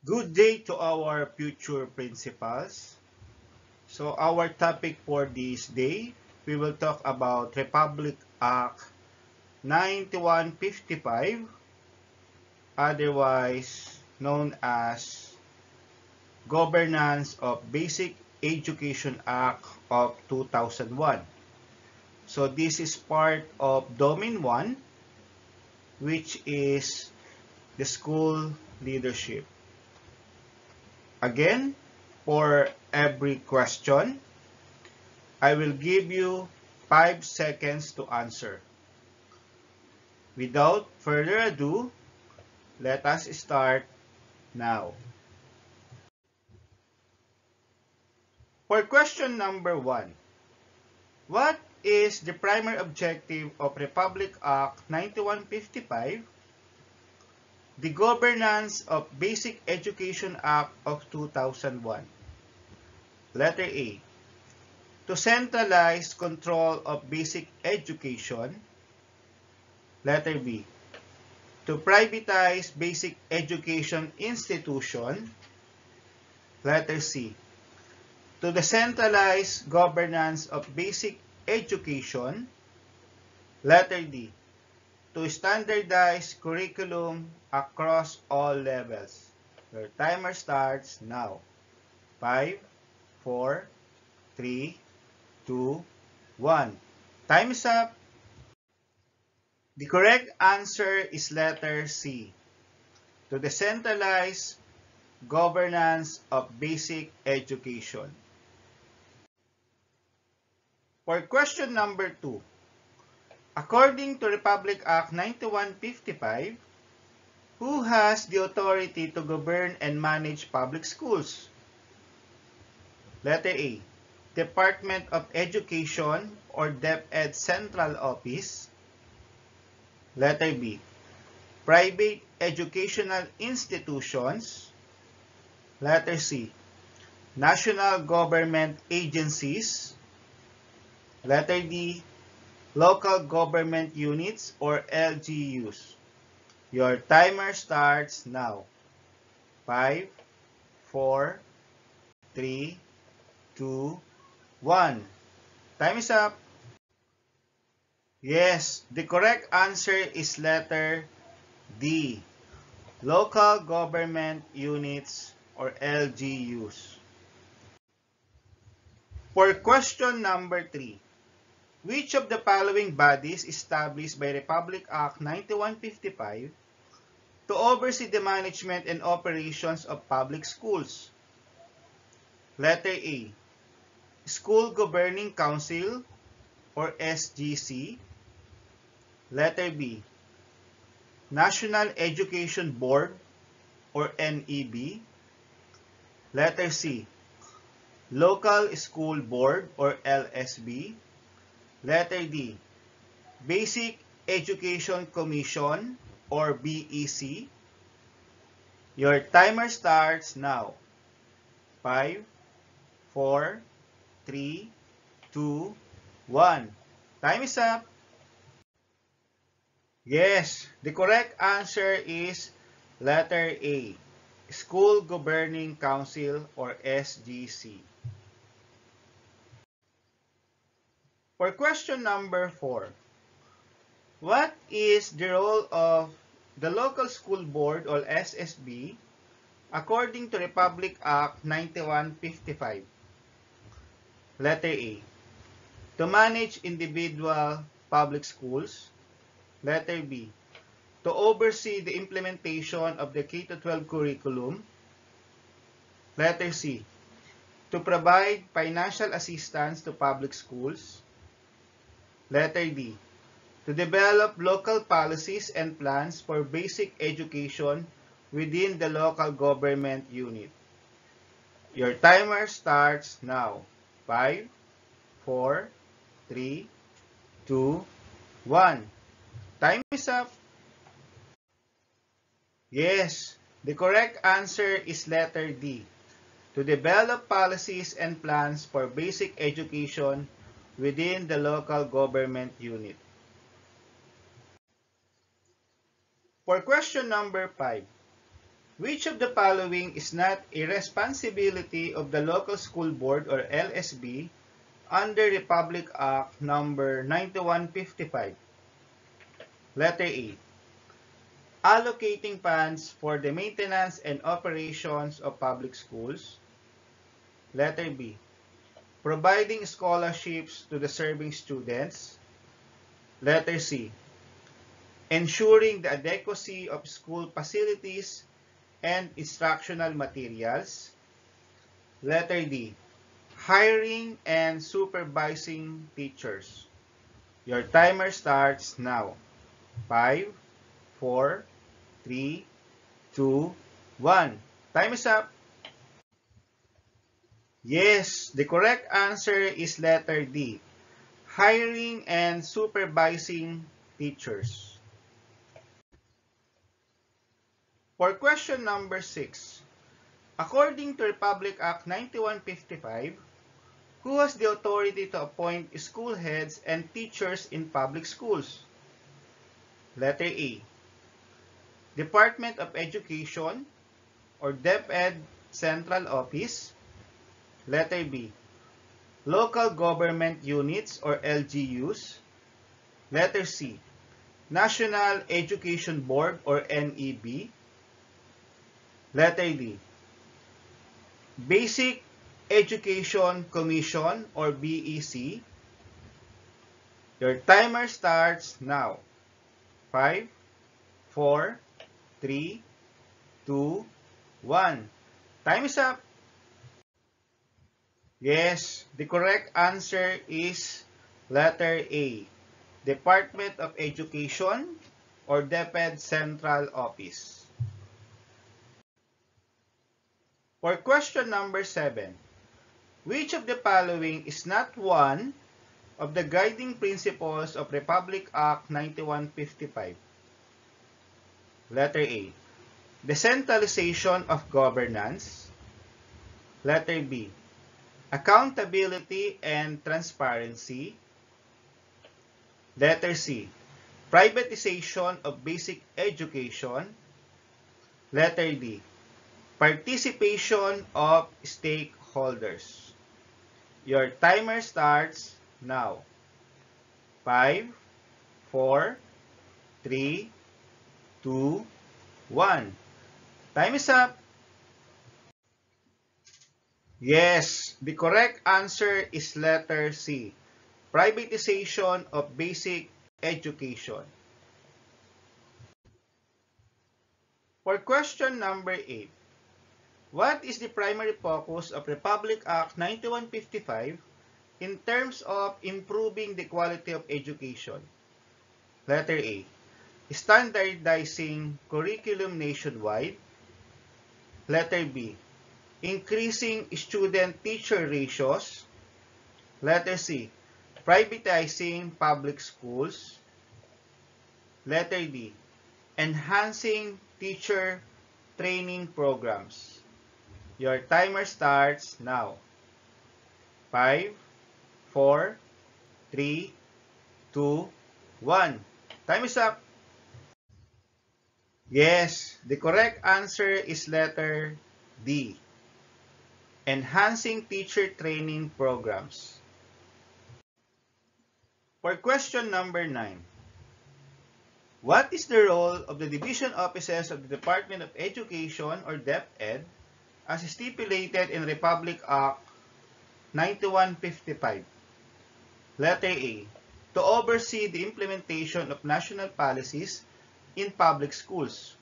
Good day to our future principals. So our topic for this day, we will talk about Republic Act 9155, otherwise known as Governance of Basic Education Act of 2001. So this is part of Domain 1, which is the school leadership. Again, for every question, I will give you 5 seconds to answer. Without further ado, let us start now. For question number 1, what is the primary objective of Republic Act 9155, the Governance of Basic Education Act of 2001? Letter A, to centralize control of basic education. Letter B, to privatize basic education institution. Letter C, to decentralize governance of basic education. Letter D, to standardize curriculum across all levels. Your timer starts now. 5, 4, 3, 2, 1. Time is up. The correct answer is letter C, to decentralize governance of basic education. For question number 2, according to Republic Act 9155, who has the authority to govern and manage public schools? Letter A, Department of Education or DepEd Central Office. Letter B, private educational institutions. Letter C, national government agencies. Letter D, local government units or LGUs. Your timer starts now. 5, 4, 3, 2, 1. Time is up. Yes, the correct answer is letter D, local government units or LGUs. For question number 3, which of the following bodies established by Republic Act 9155 to oversee the management and operations of public schools? Letter A, School Governing Council or SGC. Letter B, National Education Board or NEB. Letter C, Local School Board or LSB. Letter D, Basic Education Commission or BEC. Your timer starts now. 5, 4, 3, 2, 1. Time is up. Yes, the correct answer is letter A, School Governing Council or SGC. For question number 4, what is the role of the Local School Board or SSB according to Republic Act 9155? Letter A, to manage individual public schools. Letter B, to oversee the implementation of the K-12 curriculum. Letter C, to provide financial assistance to public schools. Letter D, to develop local policies and plans for basic education within the local government unit. Your timer starts now. 5, 4, 3, 2, 1. Time is up. Yes, the correct answer is letter D, to develop policies and plans for basic education within the local government unit. For question number 5, Which of the following is not a responsibility of the local school board or LSB under Republic Act number 9155? Letter A. Allocating funds for the maintenance and operations of public schools. Letter B. Providing scholarships to the serving students. Letter C. Ensuring the adequacy of school facilities and instructional materials. Letter D. Hiring and supervising teachers. Your timer starts now. 5, 4, 3, 2, 1. Time is up. Yes, the correct answer is letter D. Hiring and supervising teachers. For question number 6, according to Republic Act 9155, who has the authority to appoint school heads and teachers in public schools? Letter A. Department of Education or DepEd Central Office. Letter B. Local Government Units or LGUs. Letter C. National Education Board or NEB. Letter D. Basic Education Commission or BEC. Your timer starts now. 5, 4, 3, 2, 1. Time is up. Yes, the correct answer is letter A. Department of Education or DepEd Central Office. For question number 7, which of the following is not one of the guiding principles of Republic Act 9155? Letter A. Decentralization of governance. Letter B. Accountability and transparency. Letter C. Privatization of basic education. Letter D. Participation of stakeholders. Your timer starts now. 5, 4, 3, 2, 1. Time is up. Yes, the correct answer is letter C. Privatization of basic education. For question number 8, what is the primary focus of Republic Act 9155 in terms of improving the quality of education? Letter A. Standardizing curriculum nationwide. Letter B. Increasing student-teacher ratios. Letter C. Privatizing public schools. Letter D. Enhancing teacher training programs. Your timer starts now. 5, 4, 3, 2, 1. Time is up. Yes, the correct answer is letter D. Enhancing teacher training programs. For question number 9, what is the role of the division offices of the Department of Education or DepEd as stipulated in Republic Act 9155? Letter A. To oversee the implementation of national policies in public schools.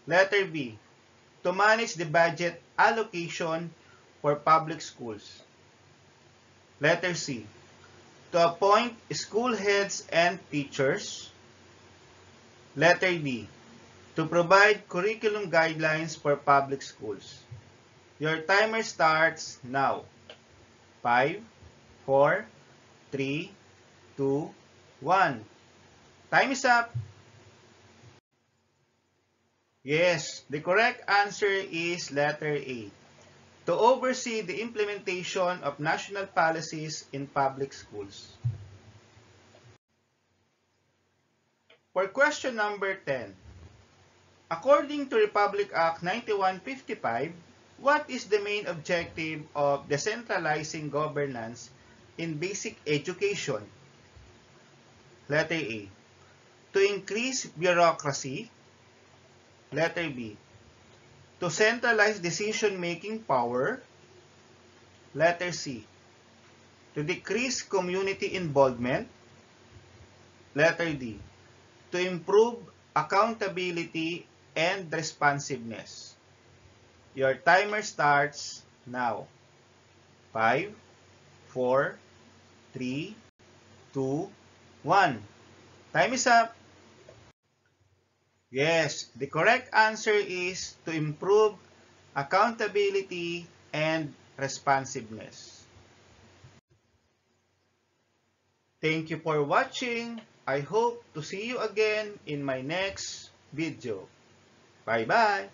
Letter B. To manage the budget allocation for public schools. Letter C. To appoint school heads and teachers. Letter D. To provide curriculum guidelines for public schools. Your timer starts now. 5, 4, 3, 2, 1. Time is up. Yes, the correct answer is letter A. To oversee the implementation of national policies in public schools. For question number 10, According to Republic Act 9155, what is the main objective of decentralizing governance in basic education? Letter A. To increase bureaucracy. Letter B. To centralize decision-making power. Letter C. To decrease community involvement. Letter D. To improve accountability and responsiveness. Your timer starts now. 5, 4, 3, 2, 1. Time is up. Yes, the correct answer is to improve accountability and responsiveness. Thank you for watching. I hope to see you again in my next video. Bye-bye.